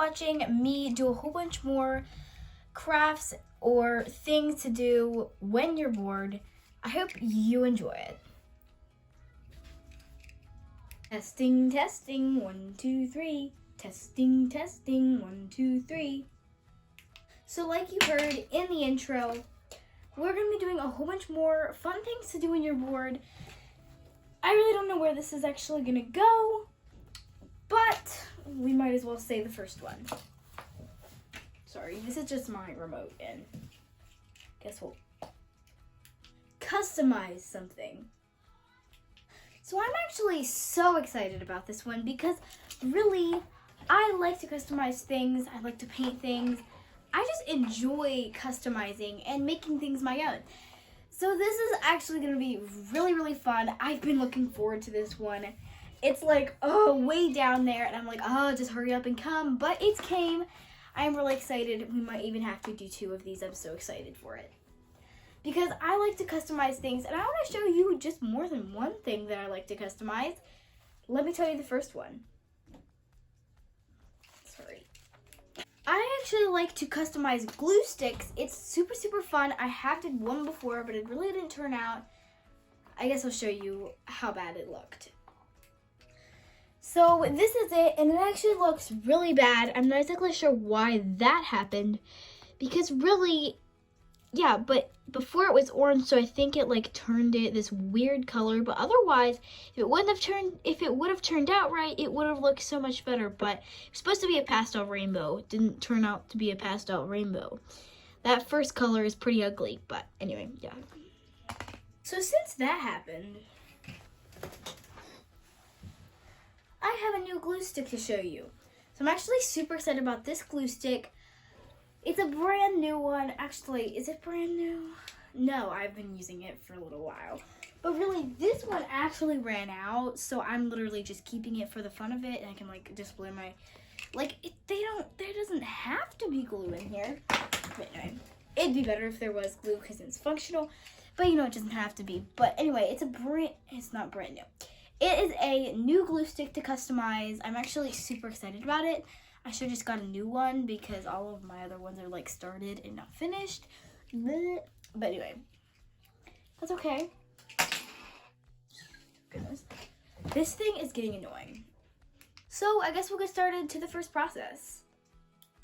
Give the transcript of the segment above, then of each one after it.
watching me do a whole bunch more crafts or things to do when you're bored. I hope you enjoy it. Testing, testing, 1, 2, 3. Testing, testing, 1, 2, 3. So like you heard in the intro, we're going to be doing a whole bunch more fun things to do when you're bored. I really don't know where this is actually going to go, but we might as well say the first one. Sorry, this is just my remote, and guess we'll customize something. So I'm actually so excited about this one because really, I like to customize things. I like to paint things. I just enjoy customizing and making things my own. So this is actually going to be really, really fun. I've been looking forward to this one. It's like, way down there, and I'm like, just hurry up and come. But it came. I'm really excited. We might even have to do 2 of these. I'm so excited for it. Because I like to customize things, and I want to show you just more than one thing that I like to customize. Let me tell you the first one. Sorry. I actually like to customize glue sticks. It's super, super fun. I have did one before, but it really didn't turn out. I guess I'll show you how bad it looked. So this is it, and it actually looks really bad. I'm not exactly sure why that happened, because really, yeah, but before it was orange, so I think it like turned it this weird color. But otherwise, if it would have turned out right, it would have looked so much better. But it was supposed to be a pastel rainbow. It didn't turn out to be a pastel rainbow. That first color is pretty ugly, but anyway, yeah. So since that happened, I have a new glue stick to show you. So I'm actually super excited about this glue stick. It's a brand new one. Actually, is it brand new? No, I've been using it for a little while. But really, this one actually ran out, so I'm literally just keeping it for the fun of it, and I can like display my, there doesn't have to be glue in here. But anyway, it'd be better if there was glue because it's functional, but it doesn't have to be. But anyway, it's not brand new. It is a new glue stick to customize. I'm actually super excited about it. I should have just got a new one because all of my other ones are like started and not finished. But anyway, that's okay. Goodness. This thing is getting annoying. So I guess we'll get started to the first process.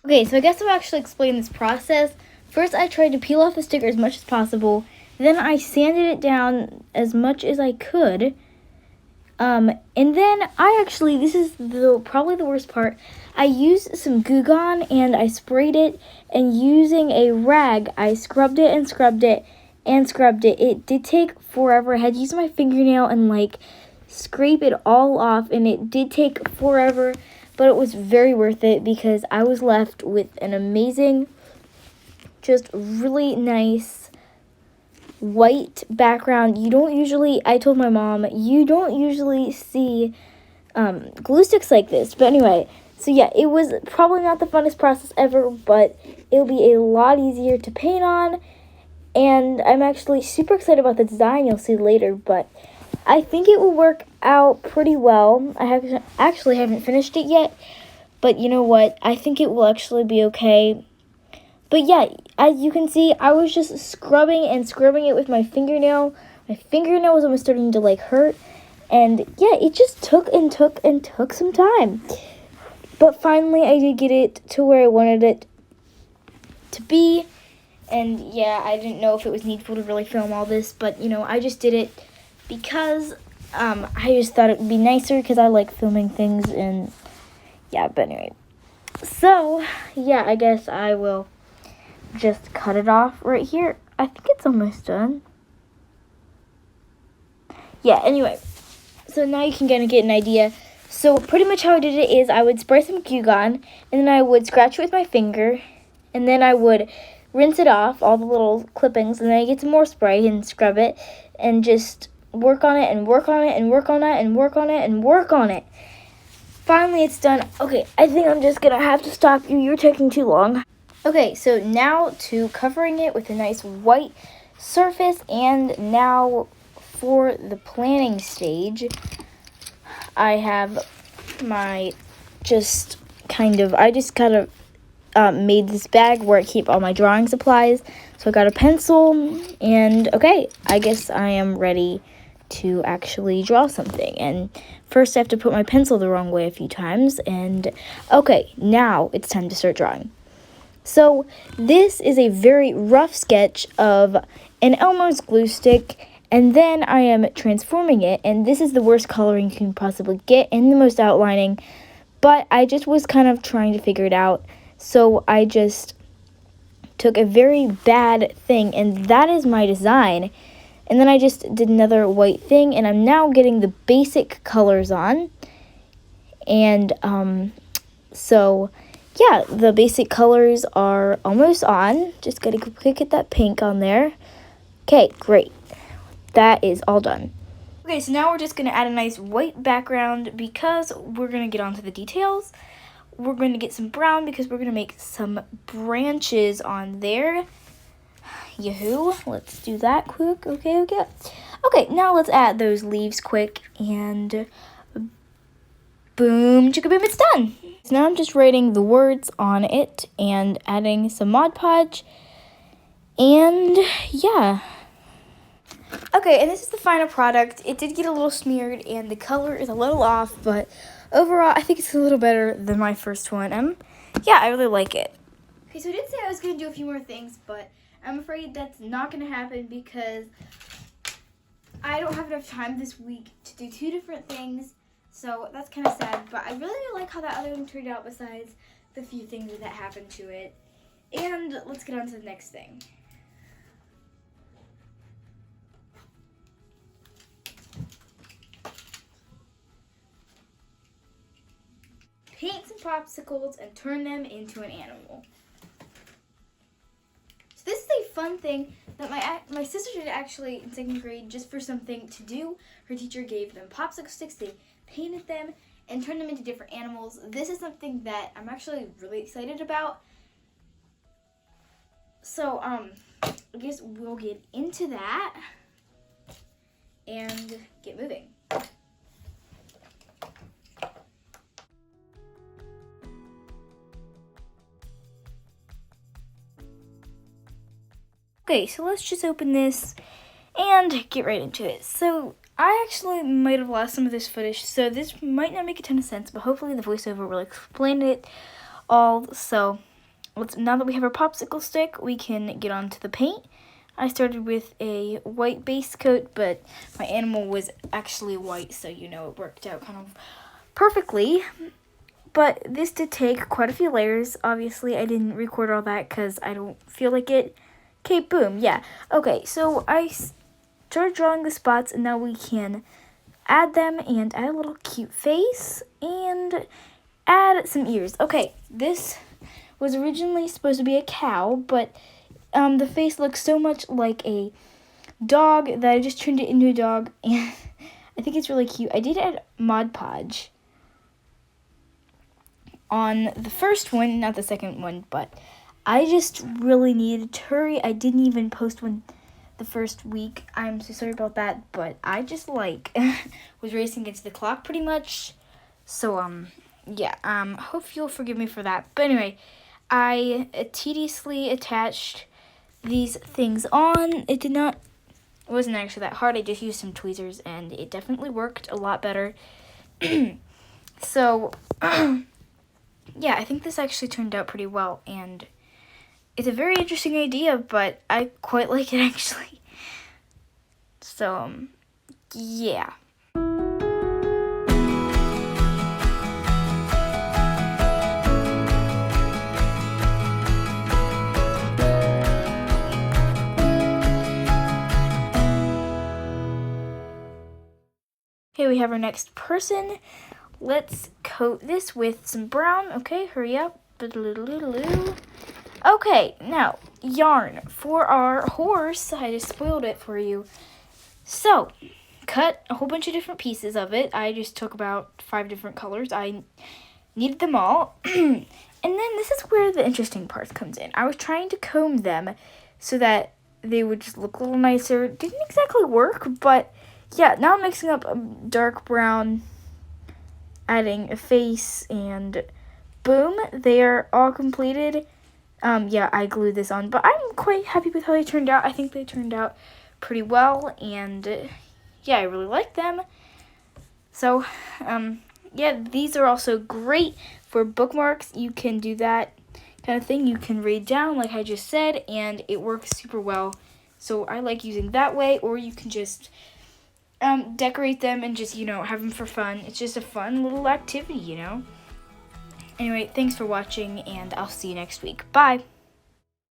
Okay, so I guess I'll actually explain this process. First, I tried to peel off the sticker as much as possible. Then I sanded it down as much as I could. And then this is probably the worst part. I used some Goo Gone and I sprayed it, and using a rag, I scrubbed it and scrubbed it and scrubbed it. It did take forever. I had to use my fingernail and scrape it all off, and it did take forever, but it was very worth it because I was left with an amazing, just really nice white background. I told my mom, you don't usually see glue sticks like this. But anyway, so yeah, it was probably not the funnest process ever, but it'll be a lot easier to paint on, and I'm actually super excited about the design. You'll see later, but I think it will work out pretty well. I haven't finished it yet, but you know what? I think it will actually be okay. But yeah, as you can see, I was just scrubbing and scrubbing it with my fingernail. My fingernail was almost starting to hurt. And yeah, it just took some time. But finally, I did get it to where I wanted it to be. And yeah, I didn't know if it was needful to really film all this. But, I just did it because I just thought it would be nicer because I like filming things. And yeah, but anyway. So, yeah, I guess I will just cut it off right here. I think it's almost done. Yeah, anyway. So now you can kind of get an idea. So pretty much how I did it is I would spray some Goo Gone, and then I would scratch it with my finger, and then I would rinse it off, all the little clippings, and then I get some more spray and scrub it, and just work on it, and work on it, and work on it, and work on it, and work on it. Finally, it's done. Okay, I think I'm just going to have to stop you. You're taking too long. Okay, so now to covering it with a nice white surface, and now for the planning stage, I have my just I just kind of made this bag where I keep all my drawing supplies. So I got a pencil, and okay, I guess I am ready to actually draw something. And first I have to put my pencil the wrong way a few times, and okay, now it's time to start drawing. So this is a very rough sketch of an Elmer's glue stick, and then I am transforming it, and this is the worst coloring you can possibly get and the most outlining, but I just was kind of trying to figure it out. So I just took a very bad thing, and that is my design. And then I just did another white thing, and I'm now getting the basic colors on. And so yeah, the basic colors are almost on. Just gotta quick get that pink on there. Okay, great. That is all done. Okay, so now we're just gonna add a nice white background because we're gonna get onto the details. We're going to get some brown because we're going to make some branches on there. Yahoo! Let's do that quick. Okay. Okay, now let's add those leaves quick, and boom, chicka boom, it's done. So now I'm just writing the words on it and adding some Mod Podge, and yeah. Okay, and this is the final product. It did get a little smeared, and the color is a little off, but overall, I think it's a little better than my first one. Yeah, I really like it. Okay, so I did say I was going to do a few more things, but I'm afraid that's not going to happen because I don't have enough time this week to do 2 different things, so that's kind of sad. But I really like how that other one turned out besides the few things that happened to it. And let's get on to the next thing. Paint some popsicles and turn them into an animal. So this is a fun thing that my sister did actually in 2nd grade just for something to do. Her teacher gave them popsicle sticks, they painted them and turned them into different animals. This is something that I'm actually really excited about. So I guess we'll get into that and get moving. Okay, so let's just open this and get right into it. So I actually might have lost some of this footage, so this might not make a ton of sense, but hopefully the voiceover will explain it all. So now that we have our popsicle stick, we can get on to the paint. I started with a white base coat, but my animal was actually white, so you know it worked out kind of perfectly. But this did take quite a few layers. Obviously, I didn't record all that because I don't feel like it. Okay, boom, yeah. Okay, so I started drawing the spots, and now we can add them and add a little cute face and add some ears. Okay, this was originally supposed to be a cow, but the face looks so much like a dog that I just turned it into a dog, and I think it's really cute. I did add Mod Podge on the first one, not the second one, but I just really needed to hurry. I didn't even post one the first week. I'm so sorry about that, but I just was racing against the clock pretty much. So yeah, hope you'll forgive me for that. But anyway, I tediously attached these things on. It wasn't actually that hard. I just used some tweezers and it definitely worked a lot better. So yeah, I think this actually turned out pretty well, and it's a very interesting idea, but I quite like it actually. So, yeah. Okay, we have our next person. Let's coat this with some brown. Okay, hurry up. Okay, now, yarn for our horse. I just spoiled it for you. So, cut a whole bunch of different pieces of it. I just took about 5 different colors. I needed them all. And then this is where the interesting part comes in. I was trying to comb them so that they would just look a little nicer. It didn't exactly work, but yeah, now I'm mixing up a dark brown, adding a face and boom, they are all completed. Yeah, I glued this on, but I'm quite happy with how they turned out. I think they turned out pretty well, and yeah, I really like them. So, yeah, these are also great for bookmarks. You can do that kind of thing. You can read down, like I just said, and it works super well. So I like using that way, or you can just decorate them and just, have them for fun. It's just a fun little activity, Anyway, thanks for watching, and I'll see you next week. Bye!